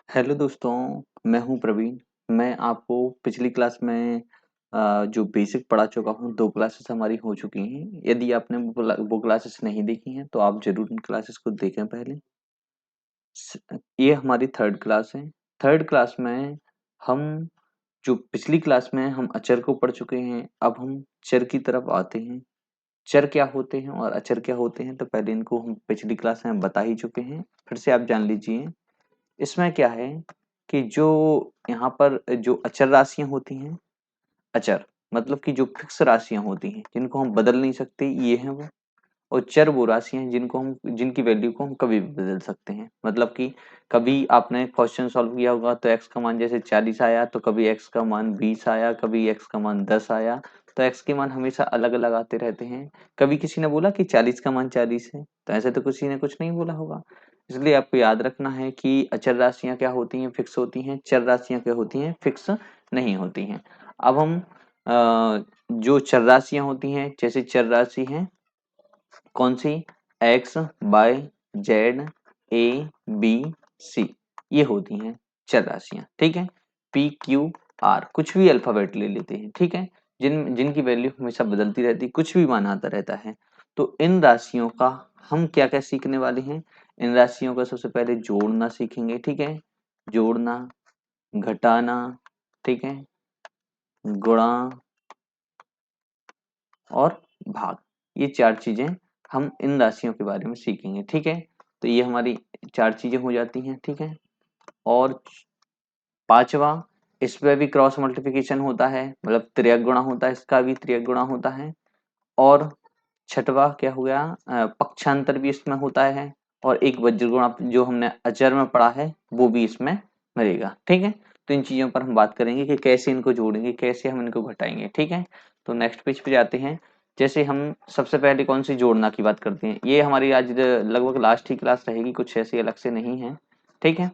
Hello दोस्तों, मैं हूं प्रवीण। मैं आपको पिछली क्लास में जो बेसिक पढ़ा चुका हूं। 2 क्लासेस हमारी हो चुकी हैं। यदि आपने वो क्लासेस नहीं देखी हैं तो आप ज़रूर उन क्लासेस को देखें पहले। ये हमारी थर्ड क्लास है। थर्ड क्लास में हम जो पिछली क्लास में हम अचर को पढ़ चुके हैं, अब हम चर की तरफ आते हैं। चर क्या होते हैं और अचर क्या होते हैं, तो पहले इनको हम पिछली क्लास में बता ही चुके हैं। फिर से आप जान लीजिए। इसमें क्या है कि जो यहाँ पर जो अचर राशियां होती हैं, अचर मतलब कि जो फिक्स राशियां होती हैं जिनको हम बदल नहीं सकते, ये हैं वो। और चर वो राशियां हैं जिनकी वैल्यू को हम कभी भी बदल सकते हैं। मतलब कि कभी आपने क्वेश्चन सॉल्व किया होगा तो एक्स का मान जैसे 40 आया, तो कभी एक्स का मान 20 आया, कभी एक्स का मान 10 आया। तो एक्स के मान हमेशा अलग अलग आते रहते हैं। कभी किसी ने बोला कि 40 का मान 40 है, तो ऐसे तो किसी ने कुछ नहीं बोला होगा। इसलिए आपको याद रखना है कि अचर राशियां क्या होती हैं, फिक्स होती हैं। चर राशियां क्या होती हैं, फिक्स नहीं होती हैं। अब हम जो चर राशियां होती हैं, जैसे चर राशि है कौन सी, एक्स, वाई, जेड, ए, बी, सी, ये होती हैं चर राशियां। ठीक है। पी, क्यू, आर, कुछ भी अल्फाबेट ले लेते हैं। ठीक है। जिनकी वैल्यू हमेशा बदलती रहती है, कुछ भी मान आता रहता है। तो इन राशियों का हम क्या क्या सीखने वाले हैं। इन राशियों का सबसे पहले जोड़ना सीखेंगे। ठीक है। जोड़ना, घटाना, ठीक है, गुणा और भाग, ये 4 चीजें हम इन राशियों के बारे में सीखेंगे। ठीक है। तो ये हमारी 4 चीजें हो जाती हैं। ठीक है। और पांचवा, इसमें भी क्रॉस मल्टीप्लिकेशन होता है, मतलब त्रियक गुणा होता है, इसका भी त्रियक गुणा होता है। और छठवा क्या हो गया, पक्षांतर भी इसमें होता है। और एक वज्र गुणा जो हमने अचर में पढ़ा है वो भी इसमें मिलेगा। ठीक है। तो इन चीजों पर हम बात करेंगे कि कैसे इनको जोड़ेंगे, कैसे हम इनको घटाएंगे। ठीक है। तो नेक्स्ट पेज पे जाते हैं। जैसे हम सबसे पहले कौन सी जोड़ना की बात करते हैं। ये हमारी आज लगभग लास्ट ही क्लास रहेगी, कुछ ऐसी अलग से नहीं है। ठीक है।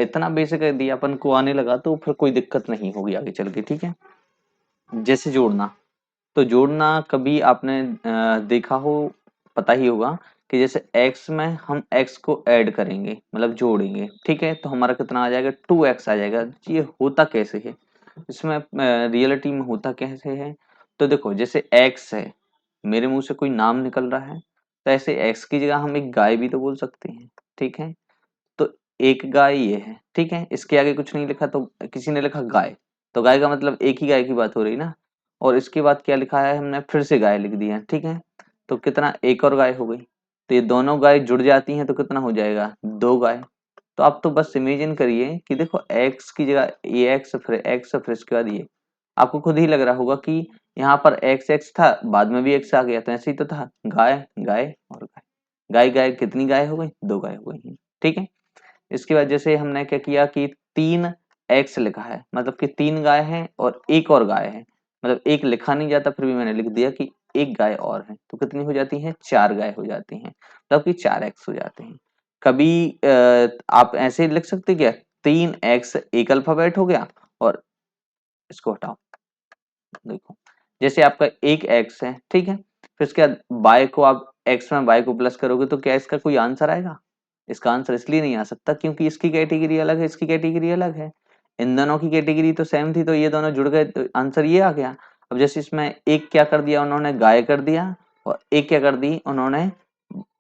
इतना बेसिक यदि अपन को आने लगा तो फिर कोई दिक्कत नहीं होगी आगे चल के। ठीक है। जैसे जोड़ना, तो जोड़ना कभी आपने देखा हो, पता ही होगा कि जैसे x में हम x को ऐड करेंगे, मतलब जोड़ेंगे। ठीक है। तो हमारा कितना आ जाएगा, 2x आ जाएगा। ये होता कैसे है, इसमें रियलिटी में होता कैसे है। तो देखो, जैसे x है, मेरे मुंह से कोई नाम निकल रहा है, तो ऐसे x की जगह हम एक गाय भी तो बोल सकते हैं। ठीक है। तो एक गाय ये है। ठीक है। इसके आगे कुछ नहीं लिखा, तो किसी ने लिखा गाय, तो गाय का मतलब एक ही गाय की बात हो रही ना। और इसके बाद क्या लिखा है, हमने फिर से गाय लिख दिया। ठीक है। तो कितना, एक और गाय हो गई। तो ये दोनों गाय जुड़ जाती हैं तो कितना हो जाएगा, 2 गाय। तो आप तो बस इमेजिन करिए कि देखो, एक्स की जगह ये एक्स, फिर एक्स, फिर इसके बाद ये। आपको खुद ही लग रहा होगा कि यहाँ पर एक्स एक्स था, बाद में भी एक्स आ गया, तो ऐसे ही तो था, गाय गाय और गाय। गाय गाय कितनी गाय हो गई, 2 गाय हो गई। ठीक है। इसके बाद जैसे हमने क्या किया कि 3x लिखा है, मतलब कि 3 गाय हैं और एक और गाय है। मतलब एक लिखा नहीं जाता, फिर भी मैंने लिख दिया कि एक गाय और है, तो कितनी हो जाती है, 4 गाय हो जाती हैं, मतलब कि 4x हो जाते हैं। कभी आप ऐसे लिख सकते क्या, 3x एक अल्फाबेट हो गया, और इसको हटाओ, देखो, जैसे आपका एक x है। ठीक है। फिर उसके बाद y को आप x में y को प्लस करोगे तो क्या इसका कोई आंसर आएगा। इसका आंसर इसलिए नहीं आ सकता क्योंकि इसकी कैटेगरी अलग है, इसकी कैटेगरी अलग है। इन दोनों की कैटेगरी तो सेम थी, तो ये दोनों जुड़ गए तो आंसर ये आ गया। अब जैसे इसमें एक क्या कर दिया उन्होंने, गाय कर दिया, और एक क्या कर दी उन्होंने,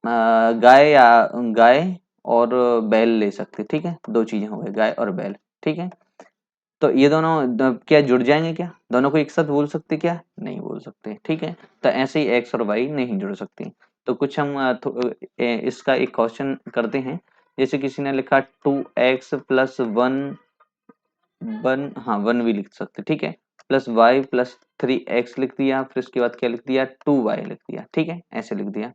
गाय या गाय और बैल ले सकते। ठीक है। 2 चीजें हो गई, गाय और बैल। ठीक है। तो ये दोनों क्या जुड़ जाएंगे, क्या दोनों को एक साथ बोल सकते, क्या नहीं बोल सकते। ठीक है। तो ऐसे ही एक्स और वाई नहीं जुड़ सकती। तो कुछ हम इसका एक क्वेश्चन करते हैं। जैसे किसी ने लिखा 2x+1, हाँ 1 भी लिख सकते। ठीक है। +y+3x लिख दिया, फिर उसके बाद क्या लिख दिया, 2y लिख दिया। ठीक है। ऐसे लिख दिया।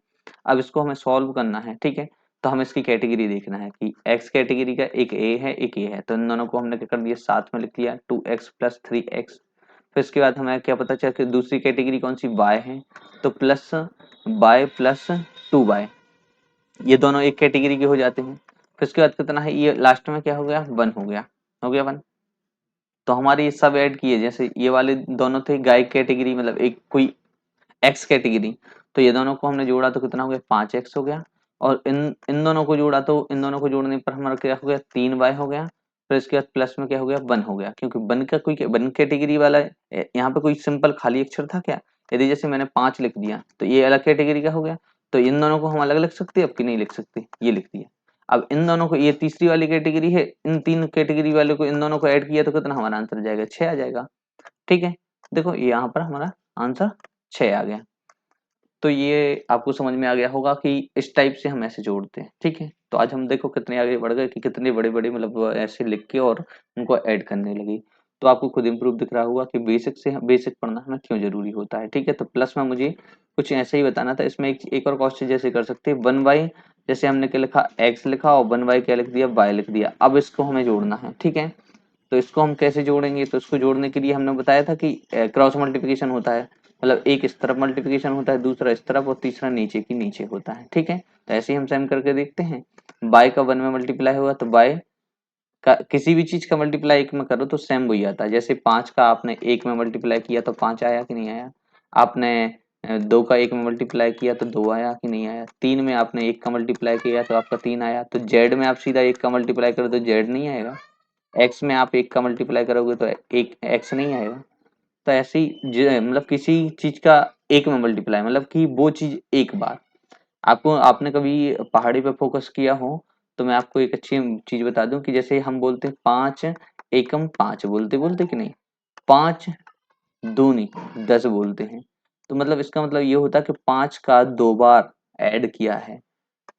अब इसको हमें सॉल्व करना है। ठीक है। तो हमें इसकी कैटेगरी देखना है कि x कैटेगरी का एक a है, एक a है, तो इन दोनों को हमने क्या कर दिया, साथ में लिख दिया, 2x+3x। फिर इसके बाद हमें क्या पता चला कि दूसरी कैटेगरी कौन सी, y है, तो +y+2y, ये दोनों एक कैटेगरी के हो जाते हैं। फिर उसके बाद कितना है, ये लास्ट में क्या हो गया, 1 हो गया, हो गया 1। तो हमारे ये सब ऐड किए, जैसे ये वाले दोनों थे गाय कैटेगरी, मतलब एक कोई एक्स कैटेगरी, तो ये दोनों को हमने जोड़ा तो कितना हो गया, 5x हो गया। और इन इन दोनों को जोड़ा तो इन दोनों को जोड़ने पर हमारा क्या हो गया, 3y हो गया। फिर इसके बाद प्लस में क्या हो गया 1 हो गया, क्योंकि 1 का कोई 1 कैटेगरी वाला यहाँ पे कोई सिंपल खाली अक्षर था क्या? यदि जैसे मैंने 5 लिख दिया तो ये अलग कैटेगरी का हो गया, तो इन दोनों को हम अलग लिख सकते हैं, अब कि नहीं लिख सकते, ये लिख दिया। अब इन दोनों को, ये तीसरी वाली कैटेगरी है, इन 3 कैटेगरी वाले को इन दोनों को ऐड किया तो कितना हमारा आंसर जाएगा 6 आ जाएगा। ठीक है, देखो यहाँ पर हमारा आंसर 6 आ गया। तो ये आपको समझ में आ गया होगा कि इस टाइप से हम ऐसे जोड़ते हैं। ठीक है, तो आज हम देखो कितने आगे बढ़ गए कि कितने बड़े बड़े मतलब ऐसे लिख के और उनको ऐड करने लगे। तो आपको खुद इम्प्रूव दिख रहा होगा कि बेसिक पढ़ना हमें क्यों जरूरी होता है। ठीक है, तो प्लस में मुझे कुछ ऐसे ही बताना था। इसमें एक और क्वेश्चन जैसे कर सकते हैं, 1y जैसे हमने क्या लिखा, x लिखा और 1y क्या लिख दिया, y लिख दिया। अब इसको हमें जोड़ना है। ठीक है, तो इसको हम कैसे जोड़ेंगे, तो इसको जोड़ने के लिए हमने बताया था कि क्रॉस मल्टीप्लिकेशन होता है, मतलब एक इस तरफ मल्टीप्लिकेशन होता है, दूसरा इस तरफ और तीसरा नीचे की नीचे होता है। ठीक है, तो ऐसे ही हम सेम करके देखते हैं। बाय का 1 में मल्टीप्लाई हुआ तो बाय का किसी भी चीज का मल्टीप्लाई 1 में करो तो सेम वही आता है। जैसे 5 का आपने 1 में मल्टीप्लाई किया तो 5 आया कि नहीं आया, आपने 2 का 1 में मल्टीप्लाई किया तो 2 आया कि नहीं आया, 3 में आपने 1 का मल्टीप्लाई किया तो आपका 3 आया। तो जेड में आप सीधा 1 का मल्टीप्लाई करो तो जेड नहीं आएगा, एक्स में आप 1 का मल्टीप्लाई करोगे तो एक एक्स नहीं आएगा। तो ऐसे ही मतलब किसी चीज का 1 में मल्टीप्लाई मतलब कि वो चीज एक बार, आपको आपने कभी पहाड़ी पे फोकस किया हो तो मैं आपको एक अच्छी चीज बता दूं कि जैसे हम बोलते हैं 5 एकम 5 बोलते बोलते कि नहीं, 5 दूनी 10 बोलते हैं। तो मतलब इसका मतलब ये होता है कि 5 का 2 बार ऐड किया है,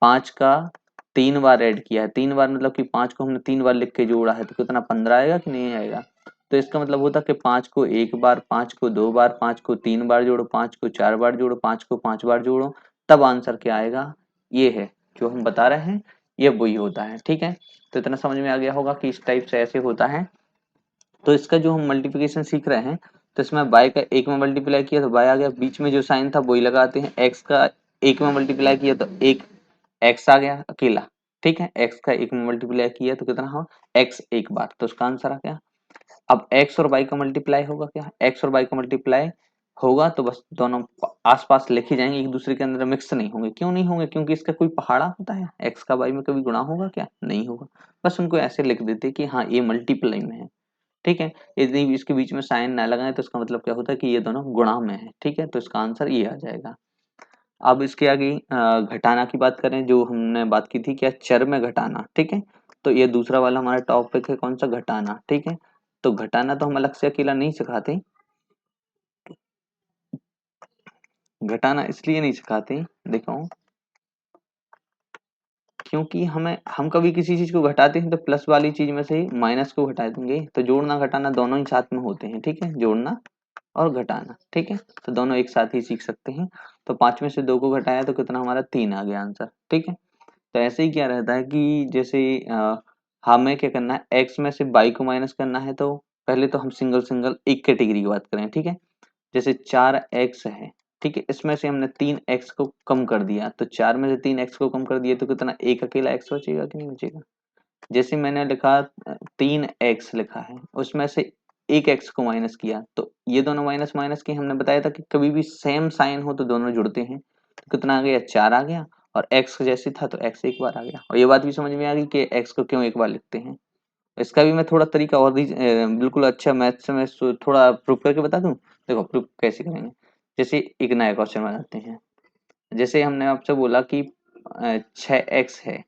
5 का 3 बार ऐड किया है। 3 बार मतलब कि 5 को हमने 3 बार लिख के जोड़ा है तो कितना 15 आएगा कि नहीं आएगा। तो इसका मतलब होता है कि 5 को 1 बार, 5 को 2 बार, 5 को 3 बार जोड़ो, 5 को 4 बार जोड़ो, 5 को 5 बार जोड़ो, तब आंसर क्या आएगा। ये है जो हम बता रहे हैं, ये वही होता है। ठीक है, तो इतना समझ में आ गया होगा कि इस टाइप से ऐसे होता है। तो इसका जो हम मल्टीप्लिकेशन सीख रहे हैं, तो इसमें बाय का 1 में मल्टीप्लाई किया तो बाय आ गया, बीच में जो साइन था वही लगाते हैं। एक्स का 1 में मल्टीप्लाई किया तो एक एक्स आ गया अकेला। ठीक है, एक्स का 1 में मल्टीप्लाई किया तो कितना हो, एक्स एक बार, तो उसका आंसर आ गया। अब एक्स और वाई का मल्टीप्लाई होगा क्या, एक्स और वाई का मल्टीप्लाई होगा तो बस दोनों आसपास लिखे जाएंगे, एक दूसरे के अंदर मिक्स नहीं होंगे। क्यों नहीं होंगे, क्योंकि इसका कोई पहाड़ा होता है, एक्स का वाई में कभी गुणा होगा क्या, नहीं होगा। बस उनको ऐसे लिख देते कि हाँ ये मल्टीप्लाई में है। ठीक है, यदि इसके बीच में साइन ना लगाए तो इसका मतलब क्या होता है कि ये दोनों गुणा में है। ठीक है, तो इसका आंसर ये आ जाएगा। अब इसके आगे घटाना की बात करें, जो हमने बात की थी क्या, चर में घटाना। ठीक है, तो ये दूसरा वाला हमारा टॉपिक है, कौन सा, घटाना। ठीक है, तो घटाना तो हम अलग से अकेला नहीं सिखाते, घटाना इसलिए नहीं सिखाते, देखो क्योंकि हम कभी किसी चीज को घटाते हैं तो प्लस वाली चीज में से माइनस को घटा देंगे, तो जोड़ना घटाना दोनों ही साथ में होते हैं। ठीक है, जोड़ना और घटाना। ठीक है, तो दोनों एक साथ ही सीख सकते हैं। तो 5 में से 2 को घटाया तो कितना हमारा 3 आ गया आंसर। ठीक है, तो ऐसे ही क्या रहता है कि जैसे हमें क्या करना है, एक्स में से बाई को माइनस करना है, तो पहले तो हम सिंगल सिंगल एक कैटेगरी की बात करें। ठीक है, जैसे 4x है, ठीक है, इसमें से हमने 3x को कम कर दिया, तो 4 में से 3x को कम कर दिया तो कितना, एक अकेला x बचेगा कि नहीं बचेगा। जैसे मैंने लिखा 3x लिखा है, उसमें से एक x को माइनस किया, तो ये दोनों माइनस माइनस के, हमने बताया था कि कभी भी सेम साइन हो तो दोनों जुड़ते हैं। तो कितना आ गया, 4 आ गया, और x जैसे था तो x एक बार आ गया। और ये बात भी समझ में आ गई कि x को क्यों एक बार लिखते हैं। इसका भी मैं थोड़ा तरीका और भी बिल्कुल अच्छा मैथ्स में थोड़ा प्रूफ करके बता दूं। देखो प्रूफ कैसे करेंगे, जैसे एक नया क्वेश्चन बनाते हैं। जैसे हमने आपसे बोला कि 6x है,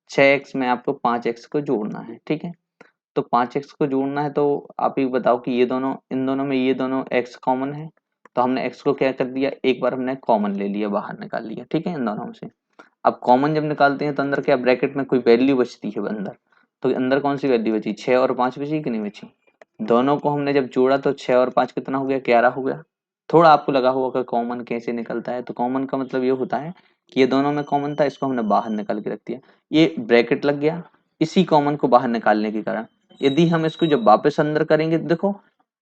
6x में आपको 5x को जोड़ना है। ठीक है, तो 5x को जोड़ना है तो आप ये बताओ कि ये दोनों, इन दोनों में ये दोनों x कॉमन है, तो हमने x को क्या कर दिया, एक बार हमने कॉमन ले लिया, बाहर निकाल लिया। ठीक है, इन दोनों में से अब कॉमन जब निकालते हैं तो अंदर क्या, ब्रैकेट में कोई वैल्यू बचती है अंदर, तो अंदर कौन सी वैल्यू बची, 6 और 5 बची कि नहीं बची। दोनों को हमने जब जोड़ा तो 6 और 5 कितना हो गया, 11 हो गया। थोड़ा आपको लगा होगा कि कॉमन कैसे निकलता है, तो कॉमन का मतलब ये होता है कि ये दोनों में कॉमन था, इसको हमने बाहर निकाल के रख दिया, ये ब्रैकेट लग गया इसी कॉमन को बाहर निकालने के कारण। यदि हम इसको जब वापस अंदर करेंगे तो देखो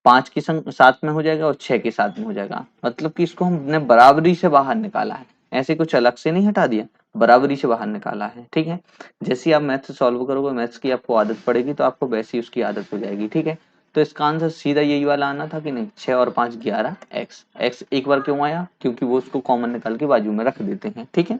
5 के संग साथ में हो जाएगा और 6 के साथ में हो जाएगा, मतलब कि इसको हमने बराबरी से बाहर निकाला है, ऐसे कुछ अलग से नहीं हटा दिया, बराबरी से बाहर निकाला है। ठीक है, जैसे ही आप मैथ्स सॉल्व करोगे, मैथ्स की आपको आदत पड़ेगी तो आपको वैसी उसकी आदत हो जाएगी। ठीक है, तो इसका आंसर सीधा यही वाला आना था कि नहीं, 6 और 5 11, एक्स एक्स एक बार क्यों आया, क्योंकि वो उसको कॉमन निकाल के बाजू में रख देते हैं। ठीक है,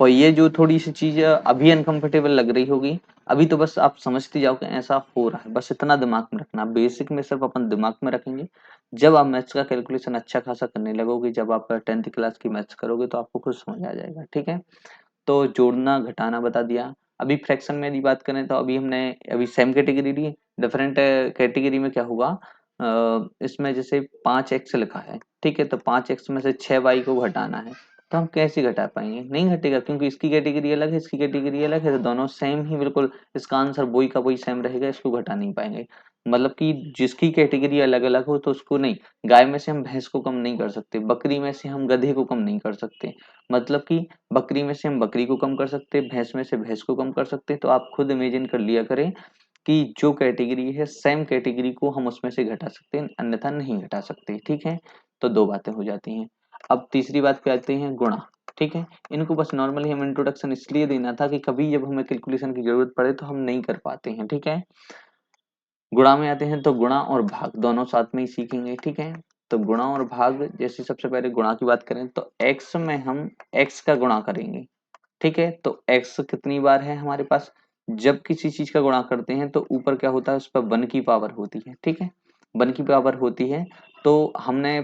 और ये जो थोड़ी सी चीज अभी अनकंफर्टेबल लग रही होगी, अभी तो बस आप समझते जाओ कि ऐसा हो रहा है, बस इतना दिमाग में रखना। बेसिक में सिर्फ अपन दिमाग में रखेंगे, जब आप मैथ्स का कैलकुलेशन अच्छा खासा करने लगोगे, जब आप 10th क्लास की मैथ्स करोगे तो आपको खुद समझ आ जाएगा, ठीक है। तो जोड़ना घटाना बता दिया। अभी फ्रैक्शन में यदि बात करें तो अभी हमने अभी सेम कैटेगरी ली, डिफरेंट कैटेगरी में क्या होगा, इसमें जैसे 5x लिखा है, ठीक है, तो 5x में से 6y को घटाना है, तो हम कैसे घटा पाएंगे, नहीं घटेगा, क्योंकि इसकी कैटेगरी अलग है, इसकी कैटेगरी अलग है, तो दोनों सेम ही बिल्कुल, इसका आंसर वही का वही सेम रहेगा, इसको घटा नहीं पाएंगे। मतलब कि जिसकी कैटेगरी अलग अलग हो तो उसको नहीं, गाय में से हम भैंस को कम नहीं कर सकते, बकरी में से हम गधे को कम नहीं कर सकते, मतलब कि बकरी में से हम बकरी को कम कर सकते हैं, भैंस में से भैंस को कम कर सकते हैं। तो आप खुद इमेजिन कर लिया करें कि जो कैटेगरी है सेम कैटेगरी को हम उसमें से घटा सकते हैं, अन्यथा नहीं घटा सकते, ठीक है। तो दो बातें हो जाती हैं। अब तीसरी बात पे आते हैं, गुणा, ठीक है। इनको बस नॉर्मली हम इंट्रोडक्शन इसलिए देना था कि कभी जब हमें कैलकुलेशन की जरूरत पड़े तो हम नहीं कर पाते हैं, ठीक है। गुणा में आते हैं तो गुणा और भाग दोनों साथ में ही सीखेंगे, ठीक है। तो गुणा और भाग, जैसे सबसे पहले गुणा की बात करें तो x में हम x का गुणा करेंगे, ठीक है। तो x कितनी बार है हमारे पास, जब किसी चीज का गुणा करते हैं तो ऊपर क्या होता है, उस पर 1 की पावर होती है, ठीक है, 1 की पावर होती है। तो हमने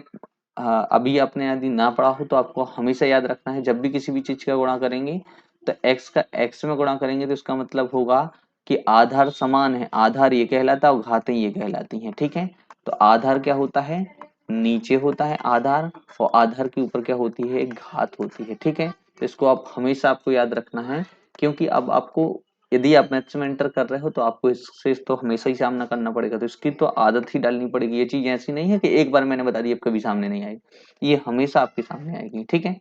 अभी आपने यदि ना पढ़ा हो तो आपको हमेशा याद रखना है, जब भी किसी भी चीज का गुणा करेंगे तो x का x में गुणा करेंगे तो इसका मतलब होगा कि आधार समान है, आधार ये कहलाता है और घातें ये कहलाती हैं, ठीक है। तो आधार क्या होता है, नीचे होता है आधार, और आधार के ऊपर क्या होती है, एक घात होती है, ठीक है। तो इसको आप हमेशा आपको याद रखना है, क्योंकि अब आपको यदि आप मैथ्स में एंटर कर रहे हो तो आपको इससे तो हमेशा ही सामना करना पड़ेगा, तो इसकी तो आदत ही डालनी पड़ेगी। ये चीज ऐसी नहीं है कि एक बार मैंने बता दी अब कभी सामने नहीं आएगी, ये हमेशा आपके सामने आएगी, ठीक है।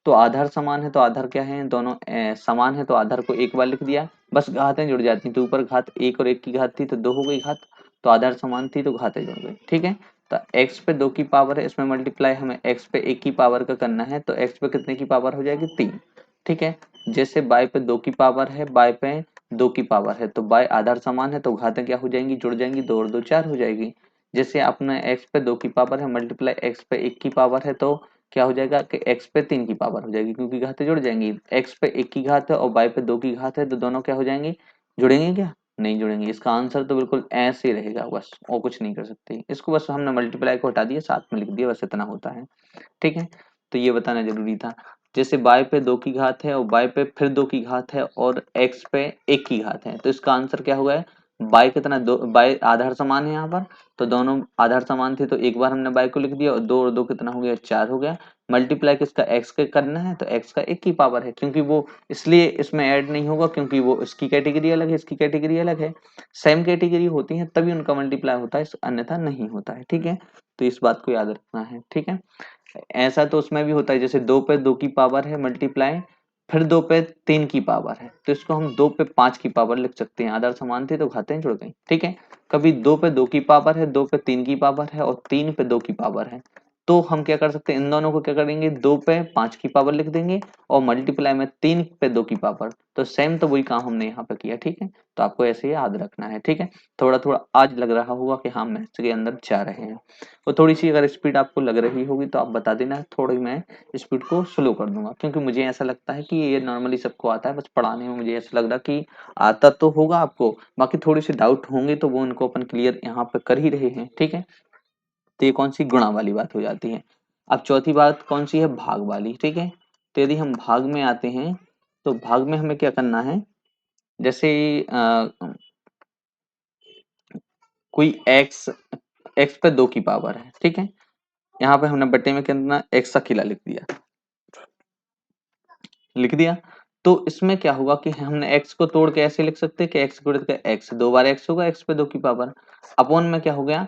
तो आधार समान है तो आधार क्या है, दोनों समान है तो आधार को एक बार लिख दिया, बस घातें जुड़ जाती, तो ऊपर घात एक और एक की घात थी तो दो हो गई घात, तो आधार समान थी तो घातें जुड़ गई, ठीक है। तो x पे 2 की पावर है, इसमें मल्टीप्लाई हमें x पे 1 की पावर का करना है, तो x पे कितने की पावर हो जाएगी, 3, ठीक है। जैसे y पे 2 की पावर है, y पे 2 की पावर है, तो y आधार समान है तो घातें क्या हो जाएंगी, जुड़ जाएंगी, 2 और 2 4 हो जाएगी। जैसे अपने x पे 2 की पावर है मल्टीप्लाई x पे 1 की पावर है, तो क्या हो जाएगा कि x पे 3 की पावर हो जाएगी, क्योंकि घातें जुड़ जाएंगी, x पे 1 की घात है और y पे 2 की घात है, तो दोनों क्या हो जाएंगे, जुड़ेंगे क्या, नहीं जुड़ेंगे। इसका आंसर तो बिल्कुल ऐसे ही रहेगा, बस और कुछ नहीं कर सकते इसको, बस हमने मल्टीप्लाई को हटा दिया, साथ में लिख दिया, बस इतना होता है, ठीक है। तो ये बताना जरूरी था। जैसे y पे 2 की घात है और y पे फिर 2 की घात है और x पे 1 की घात है, तो इसका आंसर क्या हुआ है, y कितना, दो y आधार समान है यहाँ पर, तो दोनों आधार समान थे तो एक बार हमने y को लिख दिया, और 2 और 2 कितना हो गया, 4 हो गया। मल्टीप्लाई किसका, x के करना है, तो x का 1 की पावर है, क्योंकि वो इसलिए इसमें ऐड नहीं होगा क्योंकि वो इसकी कैटेगरी अलग है, इसकी कैटेगरी अलग है, सेम कैटेगरी होती है तभी उनका मल्टीप्लाई होता है, अन्यथा नहीं होता है, ठीक है। तो इस बात को याद रखना है, ठीक है। ऐसा तो उसमें भी होता है, जैसे 2 पे 2 की पावर है मल्टीप्लाई, फिर 2 पे 3 की पावर है, तो इसको हम 2 पे 5 की पावर लिख सकते हैं, आधार समान थे तो घातें जुड़ गई, ठीक है। कभी 2 पे 2 की पावर है, 2 पे 3 की पावर है और 3 पे 2 की पावर है, तो हम क्या कर सकते हैं, इन दोनों को क्या करेंगे, 2 पे 5 की पावर लिख देंगे और मल्टीप्लाई में 3 पे 2 की पावर, तो सेम तो वही काम हमने यहाँ पे किया, ठीक है। तो आपको ऐसे ही याद रखना है, ठीक है। थोड़ा थोड़ा आज लग रहा होगा कि हाँ मैथ्स के अंदर जा रहे हैं, और थोड़ी सी अगर स्पीड आपको लग रही होगी तो आप बता देना, थोड़ी मैं स्पीड को स्लो कर दूंगा, क्योंकि मुझे ऐसा लगता है कि ये नॉर्मली सबको आता है, बस पढ़ाने में मुझे ऐसा लग रहा कि आता तो होगा आपको, बाकी थोड़ी सी डाउट होंगे तो वो उनको अपन क्लियर यहाँ पे कर ही रहे हैं, ठीक है। तो ये कौन सी गुणा वाली बात हो जाती है। अब चौथी बात कौन सी है, भाग वाली, ठीक है। तो यदि हम भाग में आते हैं तो भाग में हमें क्या करना है, जैसे कोई x, x पे 2 की पावर है, ठीक है, यहाँ पे हमने बट्टे में कितना x अकेला लिख दिया, लिख दिया। तो इसमें क्या होगा कि हमने x को तोड़ के ऐसे लिख सकते हैं कि x गुणित का x, 2 बार x होगा, x पे 2 की पावर, अपॉन में क्या हो गया,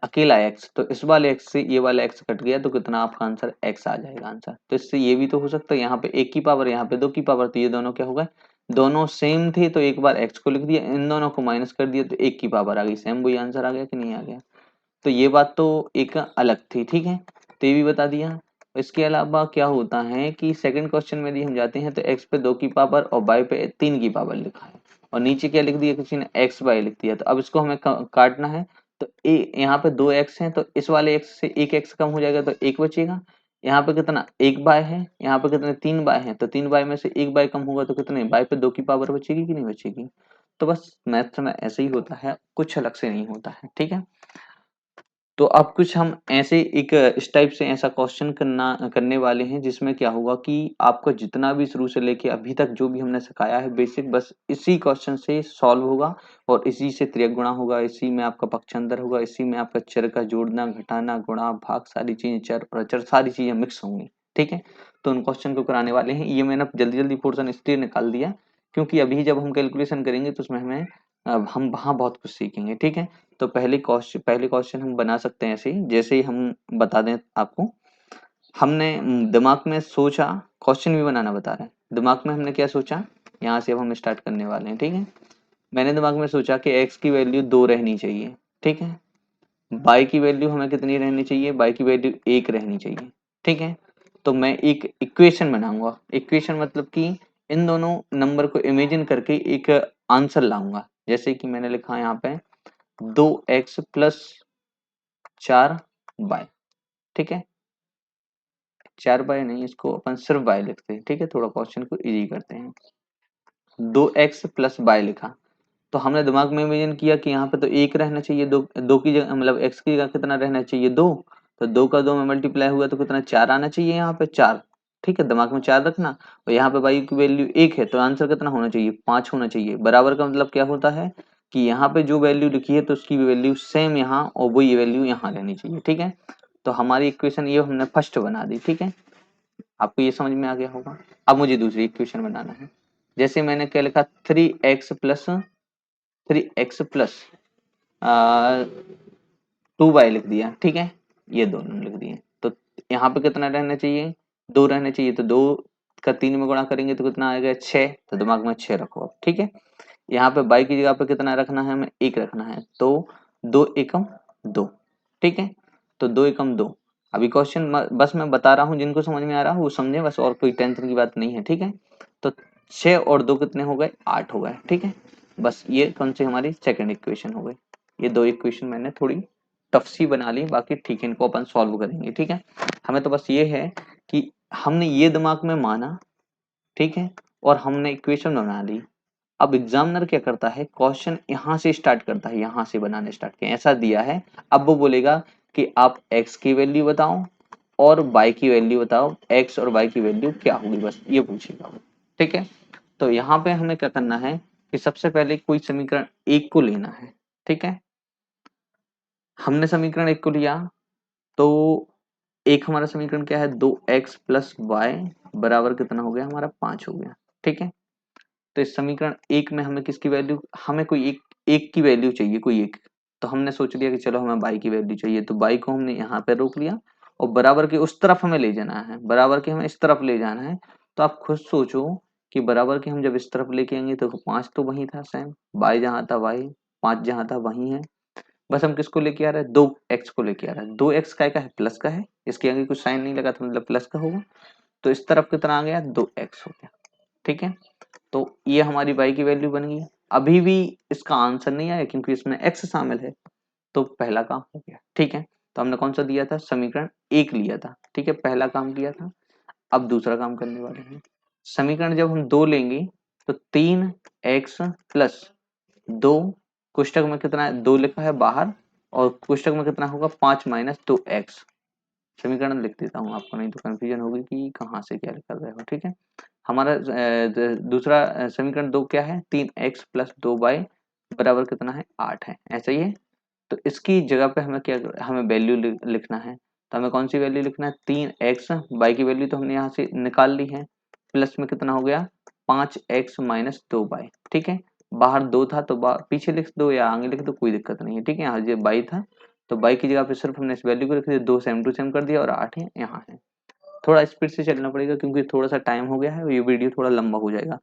अकेला x, तो इस वाले x से ये वाला x कट गया, तो कितना आपका आंसर x आ जाएगा आंसर। तो इससे ये भी तो हो सकता है, यहाँ पे 1 की पावर, यहाँ पे 2 की पावर, तो ये दोनों क्या हो गए, दोनों सेम थे तो एक बार x को लिख दिया, इन दोनों को माइनस कर दिया तो 1 की पावर आ गई, सेम वही आंसर आ गया कि नहीं आ गया। तो ये बात तो एक अलग थी, ठीक है, तो ये भी बता दिया। इसके अलावा क्या होता है कि सेकंड क्वेश्चन में यदि हम जाते हैं तो x पे 2 की पावर और y पे 3 की पावर लिखा है, और नीचे क्या लिख दिया किसी ने, x y लिख दिया, तो अब इसको हमें काटना है। तो यहाँ पे 2x है तो इस वाले x से एक x कम हो जाएगा तो एक बचेगा, यहाँ पे कितना, एक y है, यहाँ पे कितने, 3 y है, तो 3 y में से एक y कम होगा तो कितने, y पे 2 की पावर बचेगी कि नहीं बचेगी। तो बस मैथ्स में ऐसे ही होता है, कुछ अलग से नहीं होता है, ठीक है। तो अब कुछ हम ऐसे एक इस टाइप से ऐसा क्वेश्चन करने वाले हैं जिसमें क्या होगा कि आपको जितना भी शुरू से लेके अभी तक जो भी हमने सिखाया है बेसिक, बस इसी क्वेश्चन से सॉल्व होगा और इसी से त्रिक गुणा होगा, इसी में आपका पक्षांतर होगा, इसी में आपका चर का जोड़ना, घटाना, गुणा, भाग, सारी चीजें, चर और अचर सारी चीजें मिक्स होंगी, ठीक है। तो उन क्वेश्चन को कराने वाले हैं। ये मैंने जल्दी जल्दी पोर्शन इसलिए निकाल दिया क्योंकि अभी जब हम कैलकुलेशन करेंगे तो उसमें हमें हम वहाँ बहुत कुछ सीखेंगे, ठीक है। तो पहले क्वेश्चन हम बना सकते हैं ऐसे ही, जैसे ही हम बता दें आपको। हमने दिमाग में सोचा, क्वेश्चन भी बनाना बता रहे हैं, दिमाग में हमने क्या सोचा, यहाँ से अब हम स्टार्ट करने वाले हैं, ठीक है। मैंने दिमाग में सोचा कि x की वैल्यू 2 रहनी चाहिए, ठीक है। y की वैल्यू हमें कितनी रहनी चाहिए, y की वैल्यू 1 रहनी चाहिए, ठीक है। तो मैं एक इक्वेशन बनाऊंगा, इक्वेशन मतलब कि इन दोनों नंबर को इमेजिन करके एक आंसर लाऊंगा। जैसे कि मैंने लिखा है यहाँ पे 2x प्लस 4y, ठीक है। 4y नहीं, इसको अपन सिर्फ y लिखते हैं, ठीक है, थोड़ा क्वेश्चन को इजी करते हैं। 2x प्लस y लिखा, तो हमने दिमाग में इमेजिन किया कि यहाँ पे तो 1 रहना चाहिए, दो की जगह मतलब x की जगह कितना रहना चाहिए 2, तो 2 का 2 में मल्टीप्लाई हुआ तो कितना 4 आना चाहिए यहाँ पे 4, ठीक है, दिमाग में 4 रखना। और यहाँ पे y की वैल्यू 1 है तो आंसर कितना होना चाहिए 5 होना चाहिए। बराबर का मतलब क्या होता है कि यहाँ पे जो वैल्यू लिखी है तो उसकी वैल्यू सेम यहाँ और वही वैल्यू यहाँ रहनी चाहिए, ठीक है। तो हमारी इक्वेशन ये हमने फर्स्ट बना दी, ठीक है। आपको ये समझ में आ गया होगा। अब मुझे दूसरी इक्वेशन बनाना है। जैसे मैंने क्या लिखा 3x प्लस 2y लिख दिया, ठीक है, ये दोनों लिख दिए। तो यहाँ पे कितना रहना चाहिए 2 रहना चाहिए, तो 2 का 3 में गुणा करेंगे तो कितना आएगा 6, तो दिमाग में 6 रखो अब, ठीक है। यहाँ पे y की जगह पे कितना रखना है हमें 1 रखना है, तो 2 एकम 2, ठीक है। तो 2 एकम 2। अभी क्वेश्चन बस मैं बता रहा हूँ, जिनको समझ में आ रहा है वो समझे बस, और कोई टेंशन की बात नहीं है, ठीक है। तो 6 और 2 कितने हो गए 8 हो गए, ठीक है। बस ये कौन सी हमारी सेकंड इक्वेशन हो गई। ये दो इक्वेशन मैंने थोड़ी टफ सी बना ली, बाकी ठीक है, इनको अपन सॉल्व करेंगे, ठीक है। हमें तो बस ये है कि हमने ये दिमाग में माना, ठीक है, और हमने इक्वेशन बना ली। अब एग्जामिनर क्या करता है, क्वेश्चन यहाँ से स्टार्ट करता है, यहाँ से बनाने स्टार्ट किया, ऐसा दिया है। अब वो बोलेगा कि आप x की वैल्यू बताओ और y की वैल्यू बताओ, x और y की वैल्यू क्या होगी, बस ये पूछेगा वो, ठीक है। तो यहाँ पे हमें क्या करना है कि सबसे पहले कोई समीकरण एक को लेना है, ठीक है। हमने समीकरण एक को लिया, तो एक हमारा समीकरण क्या है 2x प्लस वाई बराबर कितना हो गया हमारा 5 हो गया, ठीक है। तो इस समीकरण एक में हमें किसकी वैल्यू, हमें कोई एक की वैल्यू चाहिए, कोई एक। तो हमने सोच लिया कि चलो हमें बाई की वैल्यू चाहिए, तो बाई को हमने यहाँ पे रोक लिया और बराबर के उस तरफ हमें ले जाना है, बराबर के हमें इस तरफ ले जाना है। तो आप खुद सोचो कि बराबर के हम जब इस तरफ लेके आएंगे तो 5 तो वही था सेम, बाई जहाँ था वाई, 5 जहाँ था वही है। बस हम किसको लेके आ रहे हैं 2x को लेके आ रहे हैं। 2x का है प्लस का है, इसके आगे कुछ साइन नहीं लगा तो मतलब प्लस का होगा। तो इस तरफ कितना आ गया 2x हो गया, ठीक है। तो ये हमारी y की वैल्यू बन गई। अभी भी इसका आंसर नहीं आया क्योंकि इसमें x शामिल है, तो पहला काम हो गया, ठीक है। तो हमने कौन सा दिया था समीकरण एक लिया था, ठीक है, पहला काम किया था। अब दूसरा काम करने वाले हैं। समीकरण जब हम दो लेंगे तो 3x प्लस 2, कोष्टक में कितना है 2 लिखा है बाहर, और कोष्टक में कितना होगा 5 माइनस 2x। समीकरण लिख देता हूँ आपको, नहीं तो कंफ्यूजन होगी कि कहाँ से क्या कर रहे हो, ठीक है। हमारा दूसरा समीकरण दो क्या है 3x प्लस 2y बराबर कितना है 8 है, ऐसा ही है। तो इसकी जगह पे हमें क्या, हमें वैल्यू लिखना है। तो हमें कौन सी वैल्यू लिखना है 3x, y की वैल्यू तो हमने यहाँ से निकाल ली है, प्लस में कितना हो गया 5x माइनस 2y, ठीक है। बाहर 2 था तो पीछे लिख दो या आगे लिख दो, कोई दिक्कत नहीं है, ठीक है। यहाँ जो y था तो y की जगह पे सिर्फ हमने इस वैल्यू को लिख दिया, 2 सेम टू सेम कर दिया और 8 है यहाँ है। थोड़ा स्पीड से चलना पड़ेगा क्योंकि थोड़ा सा टाइम हो गया है, ये वीडियो थोड़ा लंबा हो जाएगा।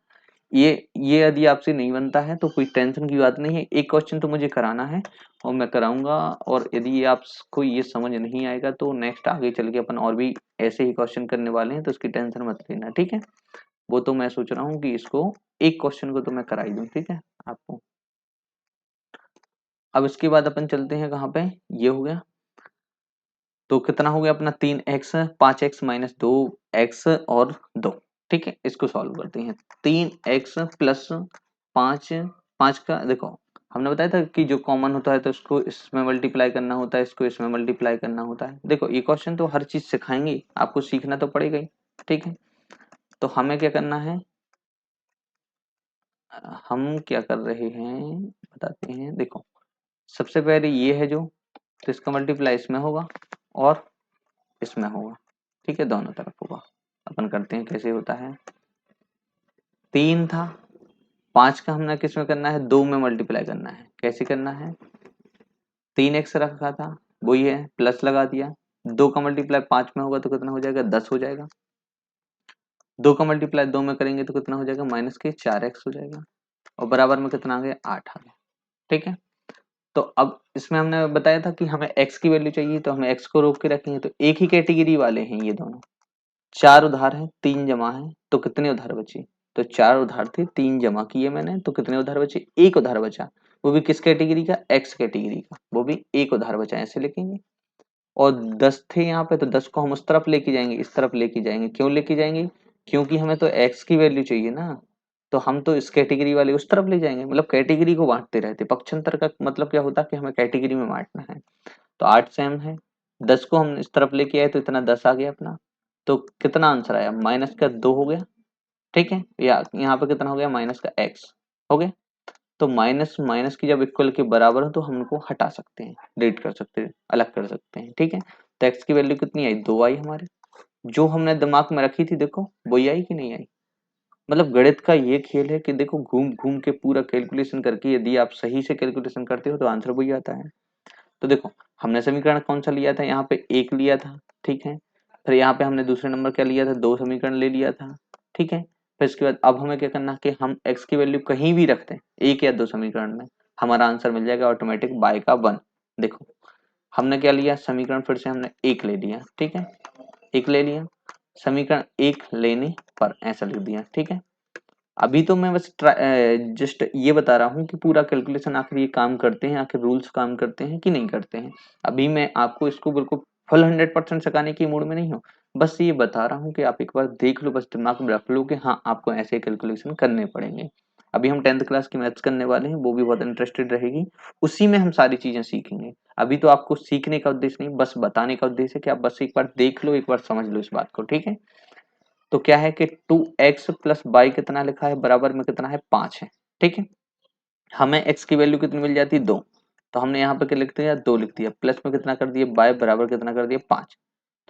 ये यदि आपसे नहीं बनता है तो कोई टेंशन की बात नहीं है, एक क्वेश्चन तो मुझे कराना है और मैं कराऊंगा। और यदि ये आपको ये समझ नहीं आएगा तो नेक्स्ट आगे चल के अपन और भी ऐसे ही क्वेश्चन करने वाले हैं, तो उसकी टेंशन मत लेना, ठीक है। वो तो मैं सोच रहा हूँ कि इसको एक क्वेश्चन को तो मैं करा ही दूं, ठीक है आपको। अब इसके बाद अपन चलते हैं कहाँ पे, ये हो गया। तो कितना हो गया अपना 3x 5x माइनस 2x और 2, ठीक है। इसको सॉल्व करते हैं 3x प्लस 5 5 का देखो, हमने बताया था कि जो कॉमन होता है तो इसको इसमें मल्टीप्लाई करना होता है, इसको इसमें मल्टीप्लाई करना होता है। देखो ये क्वेश्चन तो हर चीज सिखाएंगे, आपको सीखना तो पड़ेगा ही, ठीक है। तो हमें क्या करना है, हम क्या कर रहे हैं बताते हैं। देखो सबसे पहले ये है जो, तो इसका मल्टीप्लाई इसमें होगा और इसमें होगा, ठीक है, दोनों तरफ होगा। अपन करते हैं कैसे होता है। 3 था, 5 का हमने किस में करना है, 2 में मल्टीप्लाई करना है। कैसे करना है, 3x रखा था, वही है, प्लस लगा दिया। 2 का मल्टीप्लाई 5 में होगा तो कितना हो जाएगा, 10 हो जाएगा। 2 का मल्टीप्लाई 2 में करेंगे तो कितना हो जाएगा, माइनस के 4x हो जाएगा। और बराबर में कितना आ गया, 8 आ गया, ठीक है। तो अब इसमें हमने बताया था कि हमें x की वैल्यू चाहिए, तो हमें x को रोक के रखेंगे। तो एक ही कैटेगरी वाले हैं ये दोनों, 4 उधार है, 3 जमा है, तो कितने उधार बचे, तो 4 उधार थे, 3 जमा किए मैंने, तो कितने उधार बचे, एक उधार बचा। वो भी किस कैटेगरी का, x कैटेगरी का, वो भी एक उधार बचा, ऐसे लिखेंगे। और 10 थे यहाँ पे, तो 10 को हम उस तरफ लेके जाएंगे, इस तरफ लेके जाएंगे। क्यों लेके जाएंगे, क्योंकि हमें तो x की वैल्यू चाहिए ना, तो हम तो इस कैटेगरी वाले उस तरफ ले जाएंगे। मतलब कैटेगरी को बांटते रहते, पक्षांतर का मतलब क्या होता है कि हमें कैटेगरी में बांटना है। तो 8 सेम है, 10 को हम इस तरफ लेके आए तो इतना 10 आ गया अपना। तो कितना आंसर आया, माइनस का 2 हो गया, ठीक है। या यहाँ पे कितना हो गया, माइनस का x हो गया। तो माइनस माइनस की जब इक्वल के बराबर हो तो हम उनको हटा सकते हैं, डिलीट कर सकते हैं, अलग कर सकते हैं, ठीक है। तो x की वैल्यू कितनी आई, 2 आई हमारे। जो हमने दिमाग में रखी थी देखो वही आई कि नहीं आई। मतलब गणित का ये खेल है कि देखो घूम घूम के पूरा कैलकुलेशन करके यदि आप सही से कैलकुलेशन करते हो तो आंसर वही आता है। तो देखो हमने समीकरण कौन सा लिया था, यहाँ पे 1 लिया था, ठीक है। फिर यहाँ पे हमने दूसरे नंबर क्या लिया था, 2 समीकरण ले लिया था, ठीक है। फिर इसके बाद अब हमें क्या करना है कि हम x की वैल्यू कहीं भी रखते हैं, 1 या 2 समीकरण में, हमारा आंसर मिल जाएगा ऑटोमेटिक, बाय का 1। देखो हमने क्या लिया, समीकरण फिर से हमने 1 ले लिया, ठीक है, 1 ले लिया, समीकरण 1 लेने पर ऐसा लिख दिया, ठीक है। अभी तो मैं बस जस्ट ये बता रहा हूँ कि पूरा कैलकुलेशन आखिर ये काम करते हैं, आखिर रूल्स काम करते हैं कि नहीं करते हैं। अभी मैं आपको इसको बिल्कुल फुल 100% सिखाने की मूड में नहीं हूँ, बस ये बता रहा हूँ कि आप एक बार देख लो, बस दिमाग में रख लो कि हाँ आपको ऐसे कैलकुलेशन करने पड़ेंगे। अभी हम 10th क्लास की मैथ्स करने वाले हैं, वो भी बहुत इंटरेस्टेड रहेगी, उसी में हम सारी चीजें सीखेंगे। अभी तो आपको सीखने का उद्देश्य नहीं, बस बताने का उद्देश्य है कि आप बस एक बार देख लो, एक बार समझ लो इस बात को, ठीक है। तो क्या है कि 2x प्लस बाई कितना लिखा है, बराबर में कितना है, 5 है, ठीक है। हमें x की वैल्यू कितनी मिल जाती है, 2। तो हमने यहाँ पे क्या लिख दिया, 2 लिख दिया, प्लस में कितना कर दिया, बाय बराबर कितना कर दिया, 5।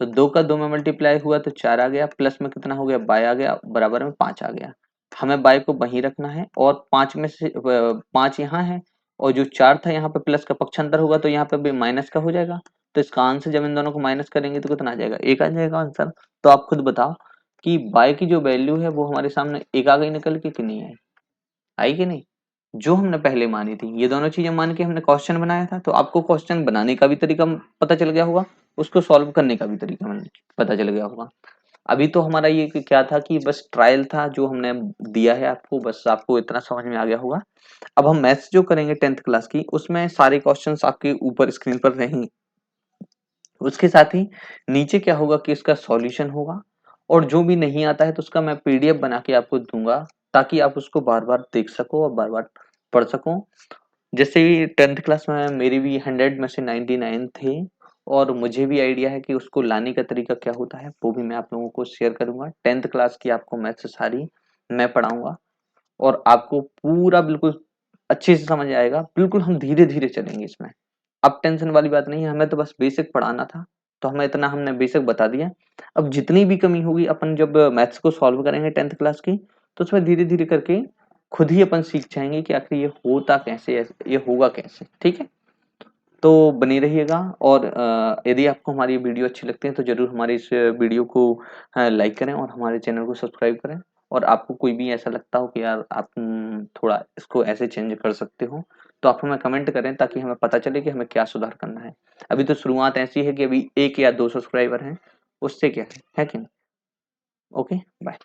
तो 2 का 2 में मल्टीप्लाई हुआ तो 4 आ गया, प्लस में कितना हो गया, बाय आ गया, बराबर में 5 आ गया। हमें बाय को वहीं रखना है, और 5 में से 5 यहाँ है, और जो 4 था यहाँ पे प्लस का पक्षांतर होगा तो यहाँ पे भी माइनस का हो जाएगा। तो इसका आंसर जब इन दोनों को माइनस करेंगे तो कितना आ जाएगा, 1 आ जाएगा आंसर। तो आप खुद बताओ कि बाय की जो वैल्यू है वो हमारे सामने 1 आ गई निकल के कि नहीं आई, आई कि नहीं। जो हमने पहले मानी थी, ये दोनों चीजें मान के हमने क्वेश्चन बनाया था, तो आपको क्वेश्चन बनाने का भी तरीका पता चल गया होगा, उसको सॉल्व करने का भी तरीका पता चल गया होगा। अभी तो हमारा ये क्या था कि बस ट्रायल था जो हमने दिया है आपको, बस आपको इतना समझ में आ गया होगा। अब हम मैथ्स जो करेंगे 10th क्लास की, उसमें सारे क्वेश्चंस आपके ऊपर स्क्रीन पर रहेंगे। उसके साथ ही नीचे क्या होगा कि इसका सॉल्यूशन होगा, और जो भी नहीं आता है तो उसका मैं पीडीएफ बना के आपको दूंगा, ताकि आप उसको बार बार देख सको और बार बार पढ़ सको। जैसे 10th क्लास में मेरी भी 100 में से 99 थे, और मुझे भी आइडिया है कि उसको लाने का तरीका क्या होता है, वो भी मैं आप लोगों को शेयर करूंगा। 10th क्लास की आपको मैथ्स सारी मैं पढ़ाऊंगा, और आपको पूरा बिल्कुल अच्छे से समझ आएगा। बिल्कुल हम धीरे धीरे चलेंगे इसमें, अब टेंशन वाली बात नहीं है, हमें तो बस बेसिक पढ़ाना था, तो हमें इतना हमने बेसिक बता दिया। अब जितनी भी कमी होगी अपन जब मैथ्स को सॉल्व करेंगे 10th क्लास की, तो उसमें धीरे धीरे करके खुद ही अपन सीख जाएंगे कि आखिर ये होता कैसे है, ये होगा कैसे, ठीक है। तो बने रहिएगा, और यदि आपको हमारी वीडियो अच्छी लगती है तो जरूर हमारे इस वीडियो को लाइक करें और हमारे चैनल को सब्सक्राइब करें। और आपको कोई भी ऐसा लगता हो कि यार आप थोड़ा इसको ऐसे चेंज कर सकते हो, तो आप हमें कमेंट करें, ताकि हमें पता चले कि हमें क्या सुधार करना है। अभी तो शुरुआत ऐसी है कि अभी 1 या 2 सब्सक्राइबर हैं, उससे क्या है कि नहीं। Okay bye.